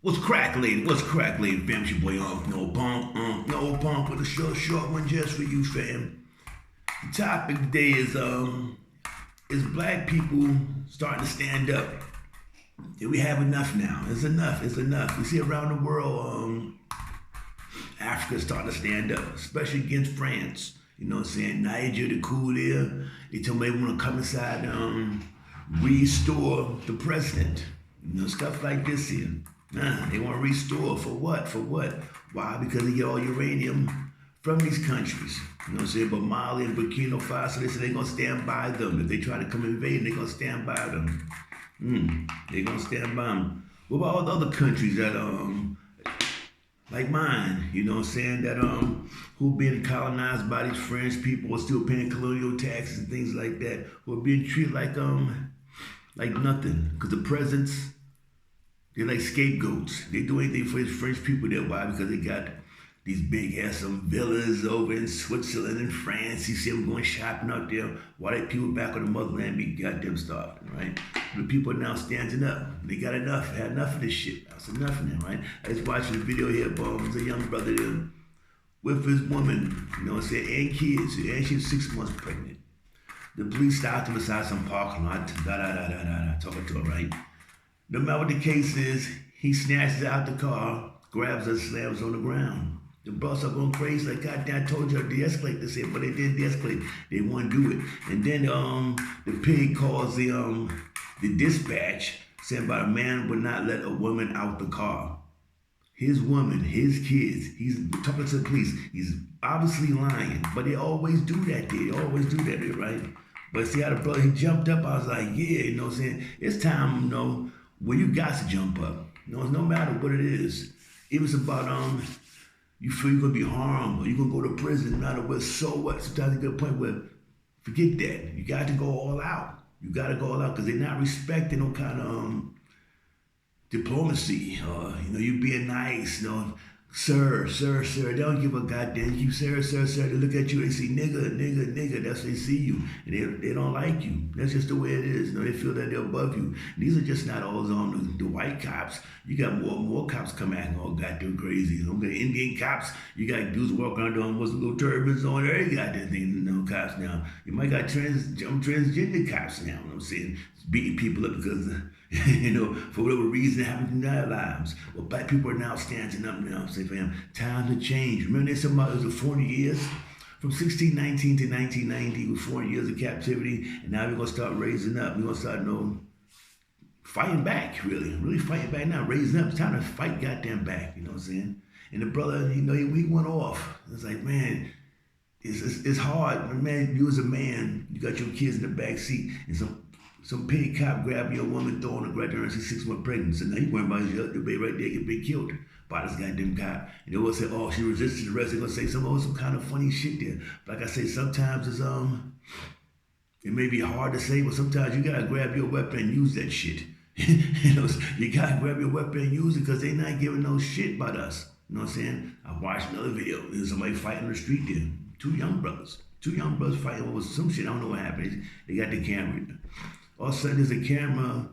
What's crack, lady? What's crack, lady? Fam, it's your boy, no pump with a short one just for you, fam. The topic today is black people starting to stand up. Yeah, we have enough now. It's enough. It's enough. We see around the world, Africa's starting to stand up, especially against France. You know what I'm saying? Niger, the cool there. They told me they want to come inside, restore the president. You know, stuff like this here. Nah, they want to restore for what? For what? Why? Because they get all uranium from these countries. You know what I'm saying? But Mali and burkinafaso, they say they're going to stand by them. If they try to come invade, they're going to stand by them. They're going to stand by them. What about all the other countries that, like mine, you know what I'm saying, that who been colonized by these French people are still paying colonial taxes and things like that, who are being treated like nothing. Because the presidents, they're like scapegoats. They do anything for these French people there. Why? Because they got these big ass villas over in Switzerland and France. You see them going shopping out there. While they people back on the motherland be goddamn starving, right? The people are now standing up. They got enough, had enough of this shit. That's enough of them, right? I was watching a video here about a young brother there with his woman, you know what I'm saying, and kids, and she was 6 months pregnant. The police stopped him beside some parking lot, talking to her, right? No matter what the case is, he snatches out the car, grabs her, slams on the ground. The bus are going crazy, like, goddamn, I told you to de-escalate this here, but they didn't de-escalate. They wouldn't do it. And then the pig calls the dispatch, saying about a man would not let a woman out the car. His woman, his kids, he's talking to the police. He's obviously lying, but they always do that there. They always do that there, right? But see how the brother, he jumped up, I was like, yeah, you know what I'm saying? It's time, you know, when you got to jump up. You know, it's no matter what it is. If it's about, you feel you're going to be harmed or you're going to go to prison, no matter what, so what? Sometimes you get a point where, forget that. You got to go all out. You got to go all out because they're not respecting no kind of diplomacy. You know, you being nice, you know, sir. They don't give a goddamn you, sir. They look at you, they see nigga. That's how they see you. And they don't like you. That's just the way it is. You know, they feel that they're above you. These are just not all the white cops. You got more cops come out and all goddamn crazy. You know, the Indian cops, you got dudes walking around doing what's little turbans on there. You got that thing, you know, cops now. You might got transgender cops now, you know what I'm saying? Beating people up because you know, for whatever reason happened in their lives. Well, black people are now standing up now. Say, fam, time to change. Remember they said about it was 40 years? From 1619 to 1990 with 40 years of captivity, and now we're going to start raising up. We're going to start, you know, fighting back, really fighting back now, raising up. It's time to fight goddamn back, you know what I'm saying? And the brother, you know, he went off. It's like, man, it's hard. Man, you as a man, you got your kids in the back seat, and some pig cop grabbing your woman, throwing her right there, and she's 6 months pregnant. So now you worrying about your baby right there get killed by this goddamn cop. And they will say, oh, she resisted arrest. They're gonna say some kind of funny shit there. But like I say, sometimes it's it may be hard to say, but sometimes you gotta grab your weapon and use that shit. You know, you gotta grab your weapon and use it because they not giving no shit about us. You know what I'm saying? I watched another video. There's somebody fighting on the street there. Two young brothers fighting over some shit. I don't know what happened. They got the camera. All of a sudden, there's a camera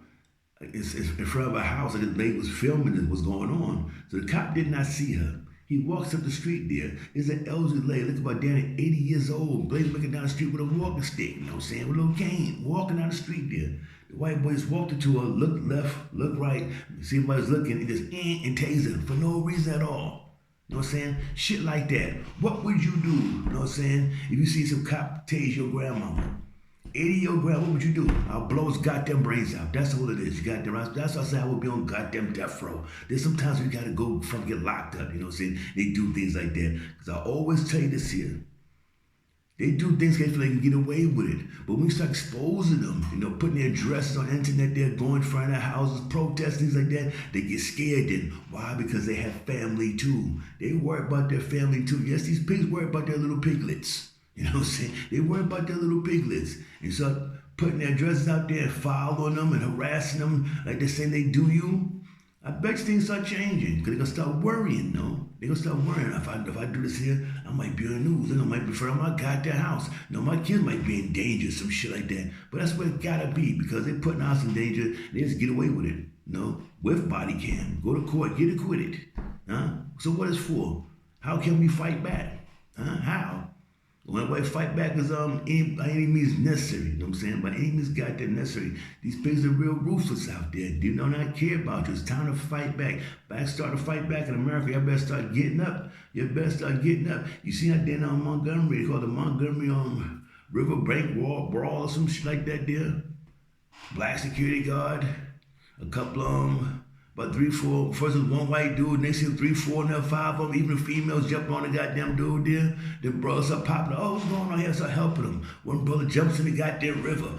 it's in front of a house, and the lady was filming what's going on. So the cop did not see her. He walks up the street there. There's an elderly lady, look about down 80 years old, lady looking down the street with a walking stick, you know what I'm saying, with a little cane, walking down the street there. The white boy just walked up to her, looked left, looked right, see if somebody's looking, and just and tased her for no reason at all. You know what I'm saying? Shit like that. What would you do, you know what I'm saying, if you see some cop tase your grandmama? 80-year-old grandma, what would you do? I'll blow his goddamn brains out. That's all it is. You goddamn right. That's why I say I would be on goddamn death row. There's sometimes you gotta go fucking get locked up, you know what I'm saying? They do things like that. Because I always tell you this here. They do things they feel they can get away with it. But when you start exposing them, you know, putting their addresses on the internet, they're going in front of their houses, protesting, things like that, they get scared then. Why? Because they have family too. They worry about their family too. Yes, these pigs worry about their little piglets. You know what I'm saying? They worry about their little piglets and start putting their addresses out there and following them and harassing them like they're saying they do you. I bet you things start changing because they're going to start worrying, no? They're going to start worrying. If I do this here, I might be on the news. I might be in front of my goddamn house. You know, my kids might be in danger, some shit like that. But that's what it got to be because they're putting us in danger. They just get away with it, you know? with body cam. Go to court, get acquitted. Huh? So what is for? How can we fight back? Huh? How? The only way to fight back is by any means necessary. You know what I'm saying? By any means goddamn necessary. These pigs are real ruthless out there. They do not care about you. It's time to fight back. Start to fight back in America. Y'all better start getting up. You better start getting up. You see out there on Montgomery, they call the Montgomery River Bank Brawl or some shit like that there. Black security guard. A couple about 3, 4. First was one white dude, next was 3, 4, and then 5 of them. Even the females jumped on the goddamn dude there. The brothers start popping. Oh, what's going on here? Start helping them. One brother jumps in the goddamn river.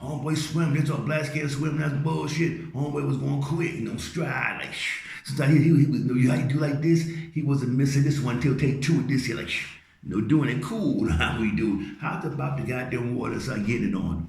Homeboy swim. They talk black skin swim. That's bullshit. Homeboy was going quick, stride like shh. Sometimes he was, how you do like this? He wasn't missing this one till take 2 of this here, like shh. Doing it cool. How we do? How's about the goddamn water start getting it on?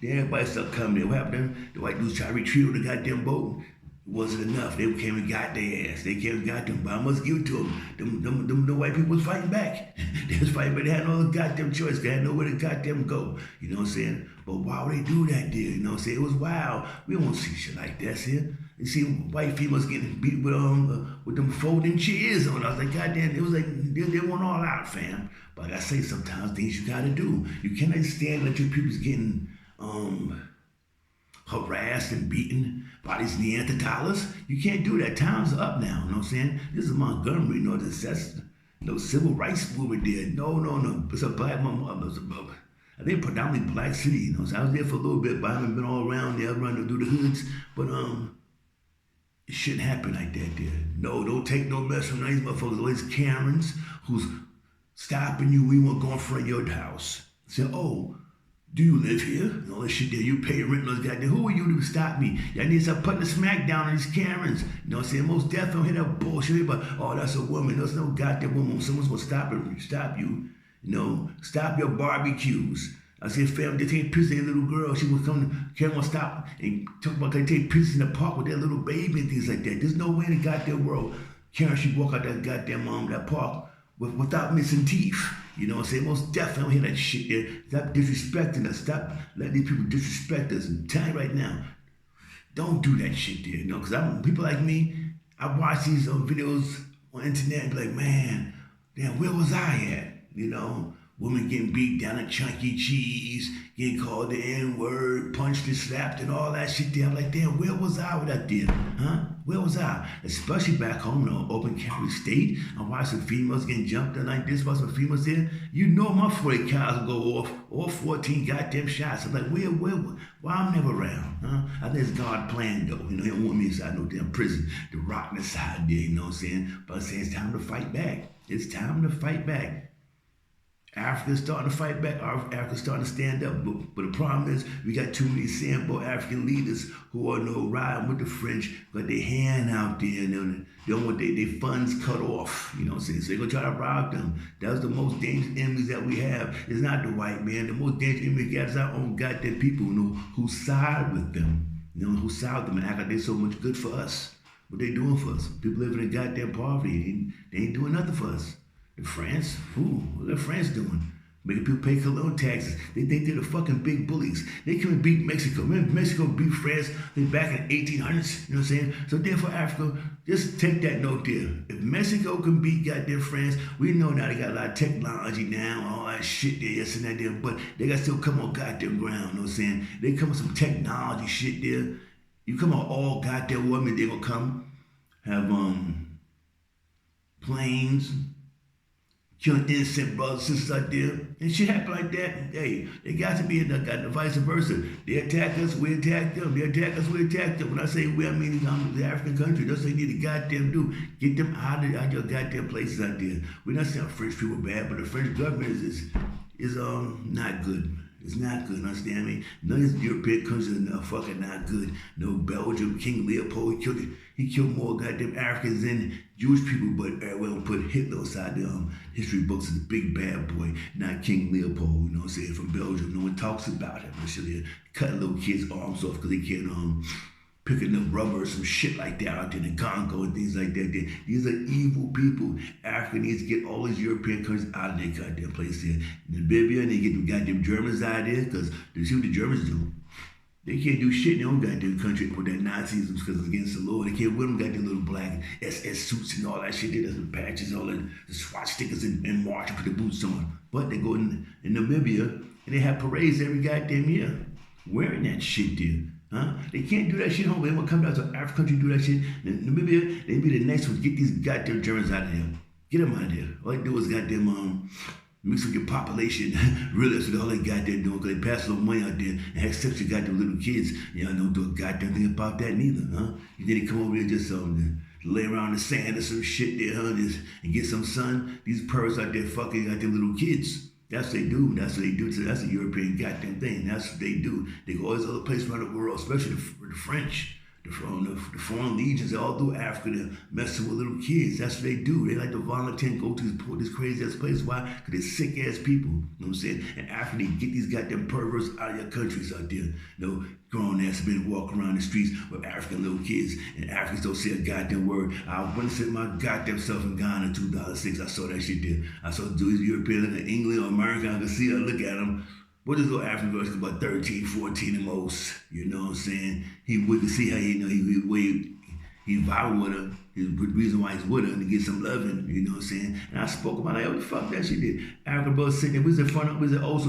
Then everybody started coming there. What happened? The white dudes tried to retreat on the goddamn boat. It wasn't enough. They came and got their ass. They came and got them. But I must give it to them. The white people was fighting back. They was fighting, but they had no goddamn choice. They had nowhere to goddamn go. You know what I'm saying? But why would they do that there? You know what I'm saying? It was wild. We don't see shit like that here. You see white females getting beat with them folding chairs on. I was like, goddamn, it was like they went all out, fam. But like I say, sometimes things you gotta do. You cannot stand that your people's getting harassed and beaten by these Neanderthals. You can't do that. Time's up now, you know what I'm saying? This is Montgomery, that's no civil rights movement there. No. It's a black, I think predominantly black city, you know. So I was there for a little bit, but I haven't been all around there, running through the hoods. But it shouldn't happen like that there. No, don't take no mess from these motherfuckers. Always Karens who's stopping you when you want to go in front of your house. Say, oh, do you live here? And all that shit there. You pay rent, those goddamn. Who are you to stop me? Y'all need to start putting the smack down on these Karens. You know what I'm saying? Most definitely hear that bullshit about, oh, that's a woman. There's no goddamn woman. Someone's gonna stop you. Stop your barbecues. I said, fam, they take pictures of their little girl. She was coming, Karen will stop and talk about they take pictures in the park with their little baby and things like that. There's no way in the goddamn world Karen should walk out that goddamn that park without missing teeth. You know what I'm saying? Most definitely hear that shit there. Stop disrespecting us. Stop letting these people disrespect us. And tell you right now, don't do that shit there. Because people like me, I watch these videos on the internet and be like, man, damn, where was I at? Women getting beat down at Chuck E. Cheese, getting called the N-word, punched and slapped and all that shit there. I'm like, damn, where was I with that there? Huh? Where was I? Especially back home in open carry state. I watched some females getting jumped in like this, watch some females there. You know my 40 cars will go off, all 14 goddamn shots. I'm like, why I'm never around? Huh? I think it's God's plan though. He don't want me inside no damn prison to rot inside there, you know what I'm saying? But I'm saying it's time to fight back. It's time to fight back. Africa's starting to fight back. Africa's starting to stand up. But the problem is we got too many sample African leaders who are riding with the French, got their hand out there and they don't want their funds cut off. You know what I'm saying? So they're going to try to rob them. That's the most dangerous enemies that we have. It's not the white man. The most dangerous enemy we got is our own goddamn people who side with them. Who side with them and act like they're so much good for us. What they doing for us? People living in goddamn poverty. They ain't doing nothing for us. In France? What are France doing? Making people pay cologne taxes. They think they're the fucking big bullies. They come and beat Mexico. Remember, Mexico beat France back in the 1800s, you know what I'm saying? So therefore, Africa, just take that note there. If Mexico can beat goddamn France, we know now they got a lot of technology now, all that shit there, yes and that there, but they got to still come on goddamn ground, you know what I'm saying? They come with some technology shit there. You come on all goddamn women, they gonna come, have planes, killing innocent brothers and sisters out there. And shit happen like that. Hey, they got to be the vice versa. They attack us, we attack them. They attack us, we attack them. When I say we, I mean the African country. That's what they need to goddamn do. Get them out of your goddamn places out there. We're not saying French people bad, but the French government is not good. It's not good, understand me? None of these European countries are fucking not good. No Belgium, King Leopold, he killed more goddamn Africans than Jewish people, but everyone put Hitler aside the history books as a big bad boy, not King Leopold, you know what I'm saying, from Belgium. No one talks about him. They're cutting little kids' arms off because they can't picking up rubber or some shit like that out there in the Congo and things like that. These are evil people. Africa needs to get all these European countries out of their goddamn place there. Namibia, and they get the goddamn Germans out of there because you see what the Germans do. They can't do shit in their own goddamn country with that Nazism because it's against the law. They can't wear them goddamn little black SS suits and all that shit. They got the patches, all the SWAT stickers and march and put the boots on. But they go in Namibia and they have parades every goddamn year wearing that shit there. Huh? They can't do that shit home. They want to come down to an African country and do that shit. In Namibia, they be the next one. Get these goddamn Germans out of here. Get them out of there. All they do is goddamn mix with your population. Really, that's what all they goddamn doing. Because they pass a little money out there and have sex with goddamn little kids. Y'all don't do a goddamn thing about that neither, huh? And then they come over here just lay around in the sand or some shit there, huh? And get some sun. These perverts out there fucking goddamn little kids. That's what they do. That's what they do. That's a European goddamn thing. That's what they do. They go all these other places around the world, especially the French, the foreign legions, all through Africa, they're messing with little kids. That's what they do. They like to volunteer and go to this crazy ass place. Why? Because they're sick ass people. You know what I'm saying? And after they get these goddamn perverts out of your countries out there, grown ass men walk around the streets with African little kids, and Africans don't say a goddamn word. I went and sit my goddamn self in Ghana in 2006. I saw that shit there. I saw these Europeans look at England or America. I could see her look at them. What is little African girl? About 13, 14 the most. You know what I'm saying? He wouldn't see how he vibed with her. The reason why he's with her and to get some loving. You know what I'm saying? And I spoke about like, what the fuck that shit did? African brother sitting there. We was in front of, we was also